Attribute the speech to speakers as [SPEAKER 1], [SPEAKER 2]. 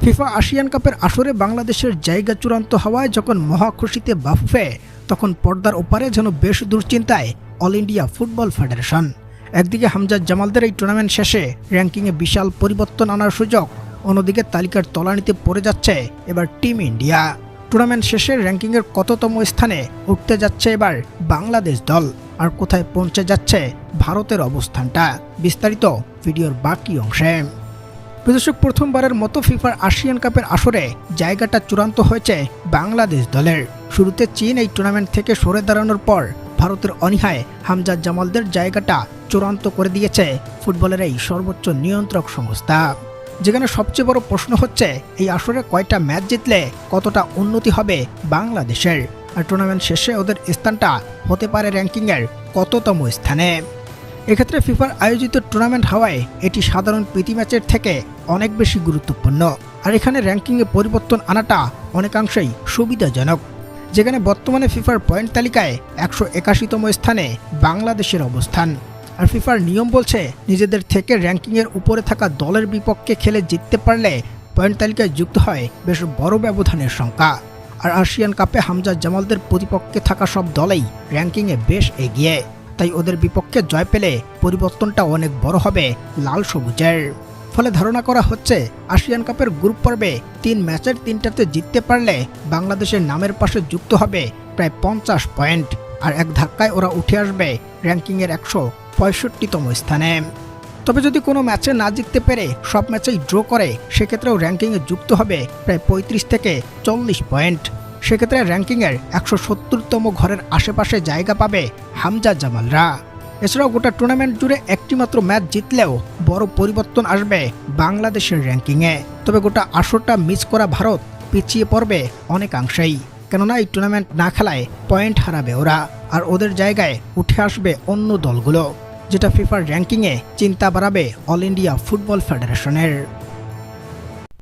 [SPEAKER 1] FIFA Asian কাপের আসরে বাংলাদেশের জায়গা চূড়ান্ত হওয়ায় যখন মহা খুশিতে বাফুফে, তখন পর্দার ওপারে যেন বেশ দুশ্চিন্তায় অল ইন্ডিয়া ফুটবল ফেডারেশন। একদিকে হামজা জামালদের এই টুর্নামেন্ট শেষে র্যাঙ্কিংয়ে বিশাল পরিবর্তন আনার সুযোগ, অন্যদিকে তালিকার তলানিতে পড়ে যাচ্ছে এবার টিম ইন্ডিয়া। টুর্নামেন্ট শেষে র্যাঙ্কিংয়ের কততম স্থানে উঠতে যাচ্ছে এবার বাংলাদেশ দল, আর কোথায় পৌঁছে যাচ্ছে ভারতের অবস্থানটা, বিস্তারিত ভিডিওর বাকি অংশে। দর্শক, প্রথমবারের মতো ফিফার এশিয়ান কাপের আসরে জায়গাটা চূড়ান্ত হয়েছে বাংলাদেশ দলের। শুরুতে চীন এই টুর্নামেন্ট থেকে সরে দাঁড়ানোর পর ভারতের অনীহায় হামজা জামালদের জায়গাটা চূড়ান্ত করে দিয়েছে ফুটবলের এই সর্বোচ্চ নিয়ন্ত্রক সংস্থা। যেখানে সবচেয়ে বড় প্রশ্ন হচ্ছে, এই আসরে কয়টা ম্যাচ জিতলে কতটা উন্নতি হবে বাংলাদেশের, আর টুর্নামেন্ট শেষে ওদের স্থানটা হতে পারে র্যাঙ্কিংয়ের কততম স্থানে। এক্ষেত্রে ফিফার আয়োজিত টুর্নামেন্ট হওয়ায় এটি সাধারণ প্রীতি ম্যাচের থেকে অনেক বেশি গুরুত্বপূর্ণ, আর এখানে র্যাঙ্কিংয়ে পরিবর্তন আনাটা অনেকাংশেই সুবিধাজনক। যেখানে বর্তমানে ফিফার পয়েন্ট তালিকায় 181তম স্থানে বাংলাদেশের অবস্থান, আর ফিফার নিয়ম বলছে নিজেদের থেকে র্যাঙ্কিংয়ের উপরে থাকা দলের বিপক্ষে খেলে জিততে পারলে পয়েন্ট তালিকায় যুক্ত হয় বেশ বড় ব্যবধানের সংখ্যা। আর এশিয়ান কাপে হামজা জামালদের প্রতিপক্ষে থাকা সব দলেই র্যাঙ্কিংয়ে বেশ এগিয়ে, তাই ওদের বিপক্ষে জয় পেলে পরিবর্তনটা অনেক বড় হবে লাল সবুজের। ফলে ধারণা করা হচ্ছে এশিয়ান কাপের গ্রুপ পর্বে 3 ম্যাচের 3টাতে জিততে পারলে বাংলাদেশের নামের পাশে যুক্ত হবে প্রায় 50 পয়েন্ট, আর এক ধাক্কায় ওরা উঠে আসবে র্যাঙ্কিংয়ের 165তম স্থানে। তবে যদি কোনো ম্যাচে না জিততে পেরে সব ম্যাচেই ড্র করে, সেক্ষেত্রেও র্যাঙ্কিংয়ে যুক্ত হবে প্রায় 35 থেকে 40 পয়েন্ট। সেক্ষেত্রে র্যাঙ্কিংয়ের 170তম ঘরের আশেপাশে জায়গা পাবে হামজা জামালরা। এছাড়াও গোটা টুর্নামেন্ট জুড়ে একটি মাত্র ম্যাচ জিতলেও বড় পরিবর্তন আসবে বাংলাদেশের র্যাঙ্কিংয়ে। তবে গোটা আসরটা মিস করা ভারত পিছিয়ে পড়বে অনেকাংশেই, কেননা এই টুর্নামেন্ট না খেলায় পয়েন্ট হারাবে ওরা, আর ওদের জায়গায় উঠে আসবে অন্য দলগুলো, যেটা ফিফার র্যাঙ্কিংয়ে চিন্তা বাড়াবে অল ইন্ডিয়া ফুটবল ফেডারেশনের।